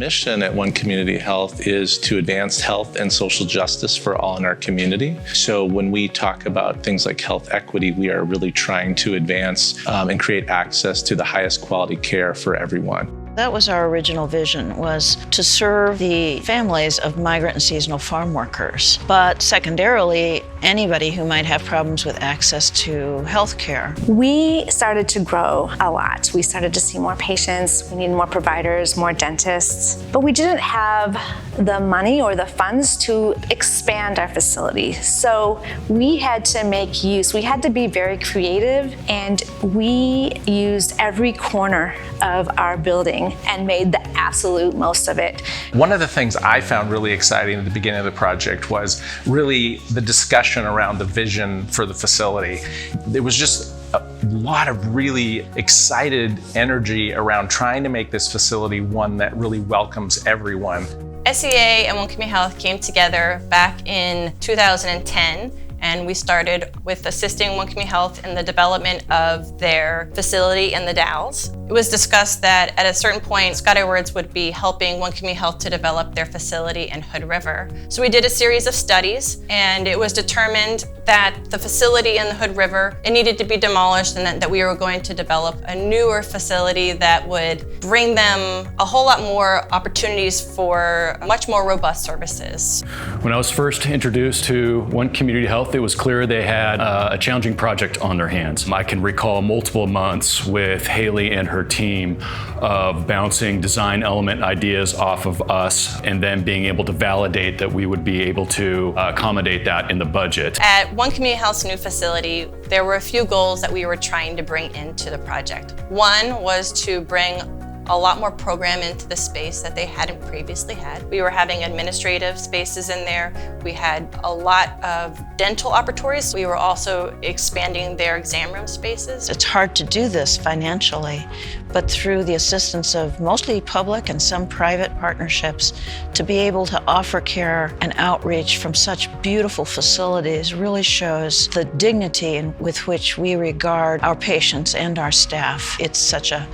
mission at One Community Health is to advance health and social justice for all in our community. So when we talk about things like health equity, we are really trying to advance and create access to the highest quality care for everyone. That was our original vision, was to serve the families of migrant and seasonal farm workers, but secondarily, anybody who might have problems with access to health care. We started to grow a lot. We started to see more patients, we needed more providers, more dentists, but we didn't have the money or the funds to expand our facility. So we had to make use, we had to be very creative, and we used every corner of our building and made the absolute most of it. One of the things I found really exciting at the beginning of the project was really the discussion around the vision for the facility. There was just a lot of really excited energy around trying to make this facility one that really welcomes everyone. SEA and One Community Health came together back in 2010. And we started with assisting One Community Health in the development of their facility in the Dalles. It was discussed that at a certain point, Scott Edwards would be helping One Community Health to develop their facility in Hood River. So we did a series of studies, and it was determined that the facility in the Hood River, it needed to be demolished, and that we were going to develop a newer facility that would bring them a whole lot more opportunities for much more robust services. When I was first introduced to One Community Health, it was clear they had a challenging project on their hands. I can recall multiple months with Haley and her team of bouncing design element ideas off of us and then being able to validate that we would be able to accommodate that in the budget. At One Community Health's new facility, there were a few goals that we were trying to bring into the project. One was to bring a lot more program into the space that they hadn't previously had. We were having administrative spaces in there. We had a lot of dental operatories. We were also expanding their exam room spaces. It's hard to do this financially, but through the assistance of mostly public and some private partnerships, to be able to offer care and outreach from such beautiful facilities really shows the dignity with which we regard our patients and our staff. It's such a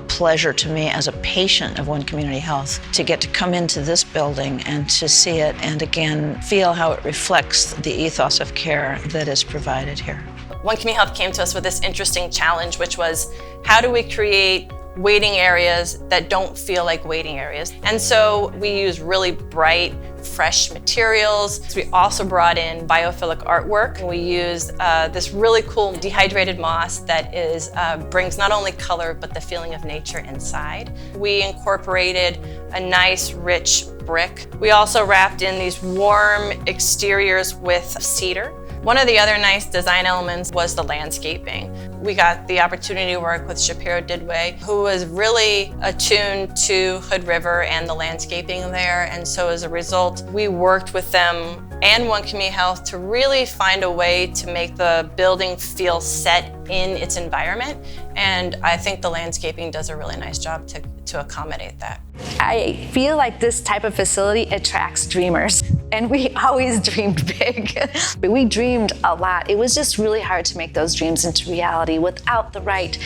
pleasure to me as a patient of One Community Health to get to come into this building and to see it and again feel how it reflects the ethos of care that is provided here. One Community Health came to us with this interesting challenge, which was how do we create waiting areas that don't feel like waiting areas? And so we use really bright, fresh materials. We also brought in biophilic artwork. We used this really cool dehydrated moss that brings not only color, but the feeling of nature inside. We incorporated a nice, rich brick. We also wrapped in these warm exteriors with cedar. One of the other nice design elements was the landscaping. We got the opportunity to work with Shapiro Didway, who was really attuned to Hood River and the landscaping there. And so as a result, we worked with them and One Community Health to really find a way to make the building feel set in its environment. And I think the landscaping does a really nice job to accommodate that. I feel like this type of facility attracts dreamers, and we always dreamed big. We dreamed a lot. It was just really hard to make those dreams into reality without the right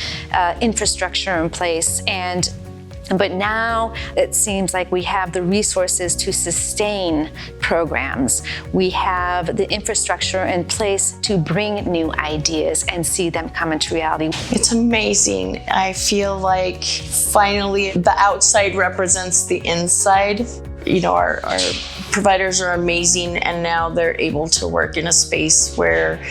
infrastructure in place. But now it seems like we have the resources to sustain programs. We have the infrastructure in place to bring new ideas and see them come into reality. It's amazing. I feel like finally the outside represents the inside. You know, our providers are amazing, and now they're able to work in a space where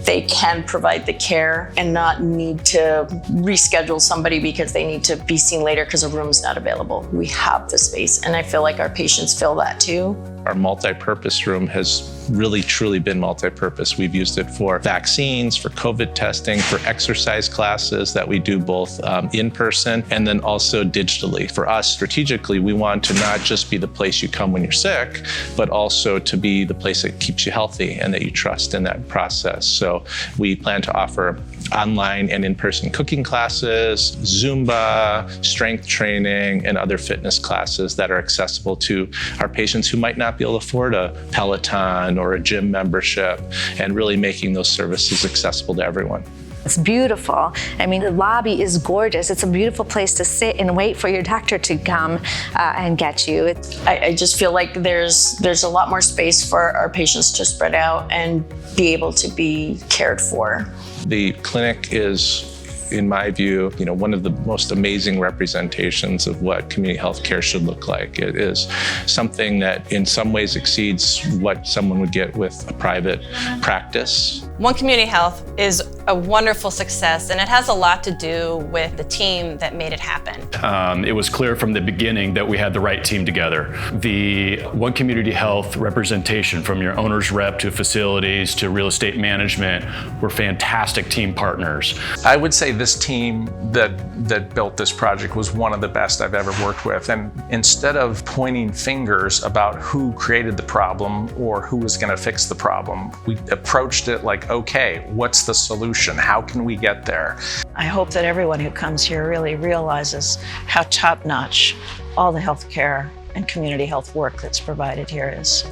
they can provide the care and not need to reschedule somebody because they need to be seen later because a room's not available. We have the space, and I feel like our patients feel that too. Our multi-purpose room has really truly been multi-purpose. We've used it for vaccines, for COVID testing, for exercise classes that we do both in person and then also digitally. For us, strategically, we want to not just be the place you come when you're sick, but also to be the place that keeps you healthy and that you trust in that process. So we plan to offer online and in-person cooking classes, Zumba, strength training, and other fitness classes that are accessible to our patients who might not be able to afford a Peloton or a gym membership, and really making those services accessible to everyone. It's beautiful. I mean, the lobby is gorgeous. It's a beautiful place to sit and wait for your doctor to come and get you. I just feel like there's a lot more space for our patients to spread out and be able to be cared for. The clinic is, in my view, one of the most amazing representations of what community health care should look like. It is something that in some ways exceeds what someone would get with a private practice. One Community Health is a wonderful success, and it has a lot to do with the team that made it happen. It was clear from the beginning that we had the right team together. The One Community Health representation, from your owner's rep to facilities to real estate management, were fantastic team partners. I would say this team that built this project was one of the best I've ever worked with. And instead of pointing fingers about who created the problem or who was going to fix the problem, we approached it like, okay, what's the solution? How can we get there? I hope that everyone who comes here really realizes how top-notch all the healthcare and community health work that's provided here is.